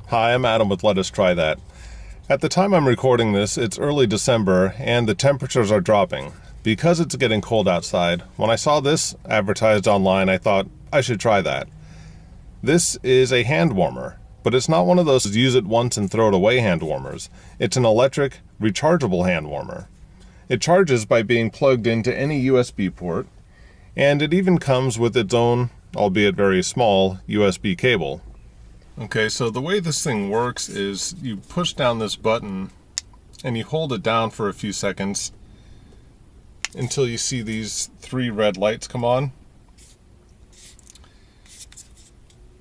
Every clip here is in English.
Hi, I'm Adam with Let Us Try That. At the time I'm recording this, it's early December and the temperatures are dropping. Because it's getting cold outside, when I saw this advertised online, I thought I should try that. This is a hand warmer, but it's not one of those use it once and throw it away hand warmers. It's an electric, rechargeable hand warmer. It charges by being plugged into any USB port, and it even comes with its own, albeit very small, USB cable. Okay, so the way this thing works is you push down this button and you hold it down for a few seconds until you see these 3 red lights come on.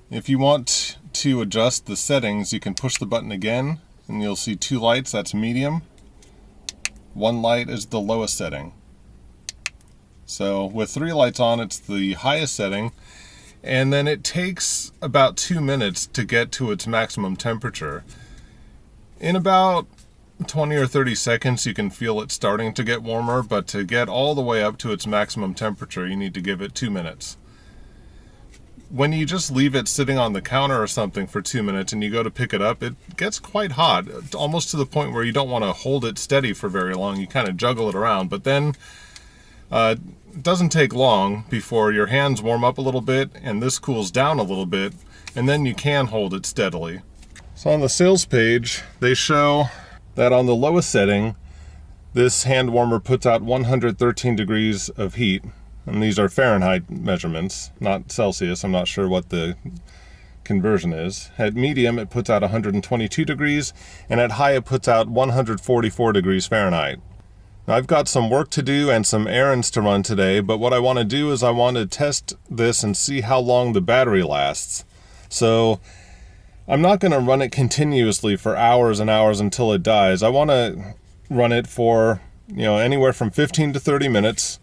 If you want to adjust the settings, you can push the button again and you'll see 2 lights, that's medium. 1 light is the lowest setting. So with 3 lights on, it's the highest setting. And then it takes about 2 minutes to get to its maximum temperature. In about 20 or 30 seconds, you can feel it starting to get warmer, but to get all the way up to its maximum temperature, you need to give it 2 minutes. When you just leave it sitting on the counter or something for 2 minutes and you go to pick it up, it gets quite hot, almost to the point where you don't want to hold it steady for very long. You kind of juggle it around, but then it doesn't take long before your hands warm up a little bit and this cools down a little bit, and then you can hold it steadily. So on the sales page, they show that on the lowest setting, this hand warmer puts out 113 degrees of heat, and these are Fahrenheit measurements, not Celsius. I'm not sure what the conversion is. At medium, it puts out 122 degrees, and at high, it puts out 144 degrees Fahrenheit. I've got some work to do and some errands to run today, but what I want to do is I want to test this and see how long the battery lasts. So I'm not going to run it continuously for hours and hours until it dies. I want to run it for, anywhere from 15 to 30 minutes,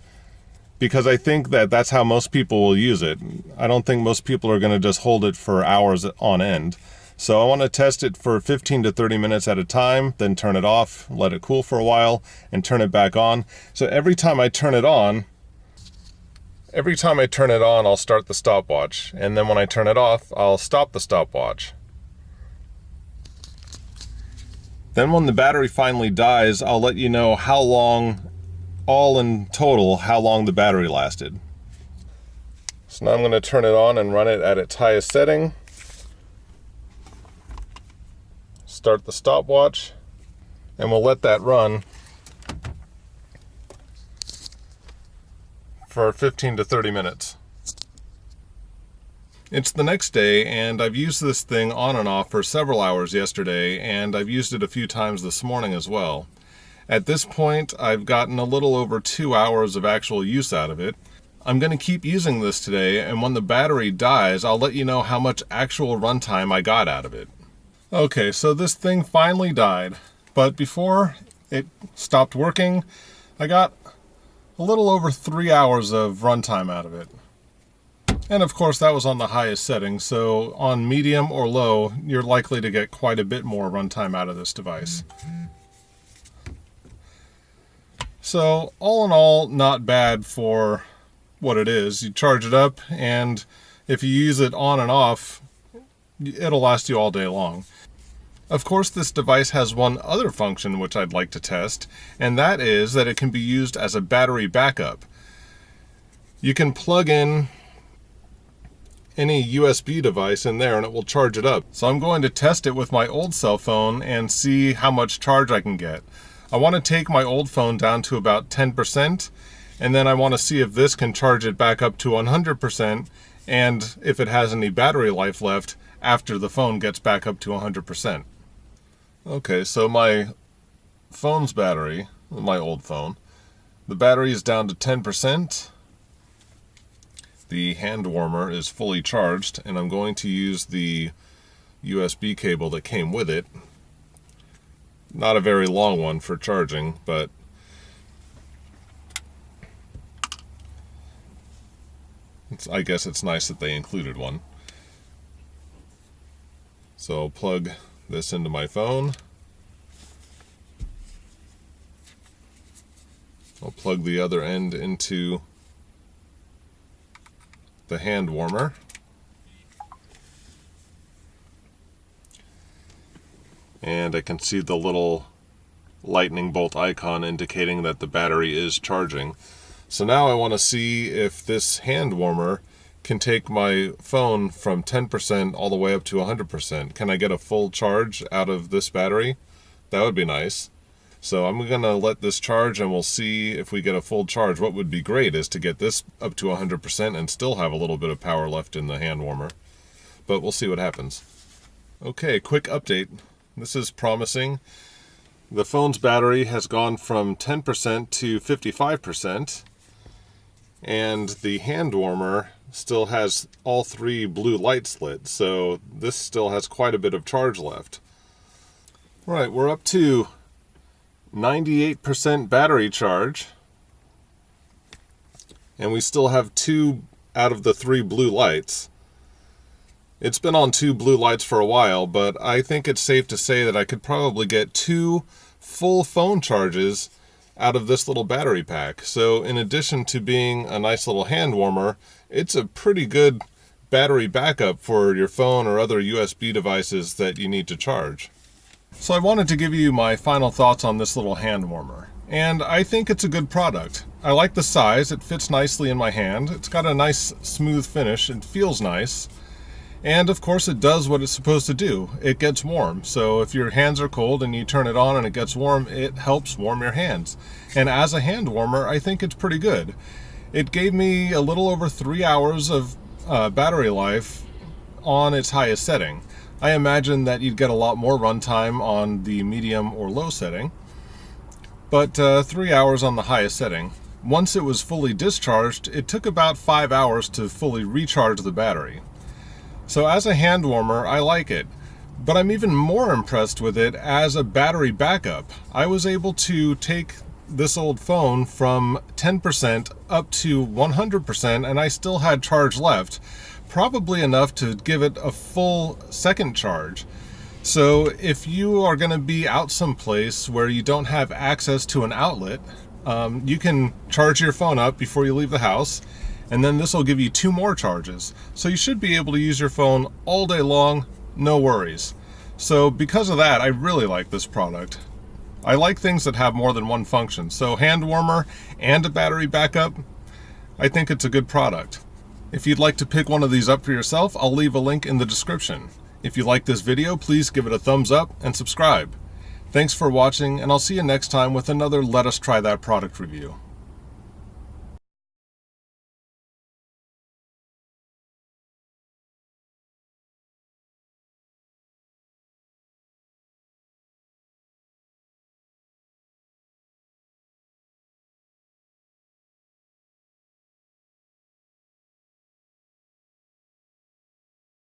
because I think that that's how most people will use it. I don't think most people are going to just hold it for hours on end. So I want to test it for 15 to 30 minutes at a time, then turn it off, let it cool for a while, and turn it back on. So every time I turn it on, I'll start the stopwatch. And then when I turn it off, I'll stop the stopwatch. Then when the battery finally dies, I'll let you know how long, all in total, how long the battery lasted. So now I'm going to turn it on and run it at its highest setting. Start the stopwatch, and we'll let that run for 15 to 30 minutes. It's the next day, and I've used this thing on and off for several hours yesterday, and I've used it a few times this morning as well. At this point, I've gotten a little over 2 hours of actual use out of it. I'm going to keep using this today, and when the battery dies, I'll let you know how much actual runtime I got out of it. Okay, so this thing finally died, but before it stopped working, I got a little over 3 hours of runtime out of it. And of course that was on the highest setting, so on medium or low, you're likely to get quite a bit more runtime out of this device. So all in all, not bad for what it is. You charge it up, and if you use it on and off, it'll last you all day long. Of course, this device has one other function which I'd like to test, and that is that it can be used as a battery backup. You can plug in any USB device in there and it will charge it up. So I'm going to test it with my old cell phone and see how much charge I can get. I want to take my old phone down to about 10%, and then I want to see if this can charge it back up to 100%, and if it has any battery life left after the phone gets back up to 100%. Okay, so my phone's battery, my old phone, the battery is down to 10%. The hand warmer is fully charged, and I'm going to use the USB cable that came with it. Not a very long one for charging, but I guess it's nice that they included one. So I'll plug this into my phone. I'll plug the other end into the hand warmer. and I can see the little lightning bolt icon indicating that the battery is charging. So now I want to see if this hand warmer can take my phone from 10% all the way up to 100%. Can I get a full charge out of this battery? That would be nice. So I'm going to let this charge and we'll see if we get a full charge. What would be great is to get this up to 100% and still have a little bit of power left in the hand warmer. But we'll see what happens. Okay, quick update. This is promising. The phone's battery has gone from 10% to 55%. And the hand warmer still has all 3 blue lights lit, so this still has quite a bit of charge left. Right, we're up to 98% battery charge, and we still have 2 out of the 3 blue lights. It's been on 2 blue lights for a while, but I think it's safe to say that I could probably get 2 full phone charges out of this little battery pack. So in addition to being a nice little hand warmer, it's a pretty good battery backup for your phone or other USB devices that you need to charge. So I wanted to give you my final thoughts on this little hand warmer. And I think it's a good product. I like the size, it fits nicely in my hand. It's got a nice smooth finish, it feels nice. And of course it does what it's supposed to do. It gets warm. So if your hands are cold and you turn it on and it gets warm, it helps warm your hands. And as a hand warmer, I think it's pretty good. It gave me a little over 3 hours of battery life on its highest setting. I imagine that you'd get a lot more runtime on the medium or low setting, but 3 hours on the highest setting. Once it was fully discharged, it took about 5 hours to fully recharge the battery. So as a hand warmer, I like it, but I'm even more impressed with it as a battery backup. I was able to take this old phone from 10% up to 100%, and I still had charge left, probably enough to give it a full second charge. So if you are going to be out someplace where you don't have access to an outlet, you can charge your phone up before you leave the house, and then this will give you 2 more charges. So you should be able to use your phone all day long, no worries. So because of that, I really like this product. I like things that have more than one function. So hand warmer and a battery backup, I think it's a good product. If you'd like to pick one of these up for yourself, I'll leave a link in the description. If you like this video, please give it a thumbs up and subscribe. Thanks for watching, and I'll see you next time with another Let Us Try That product review.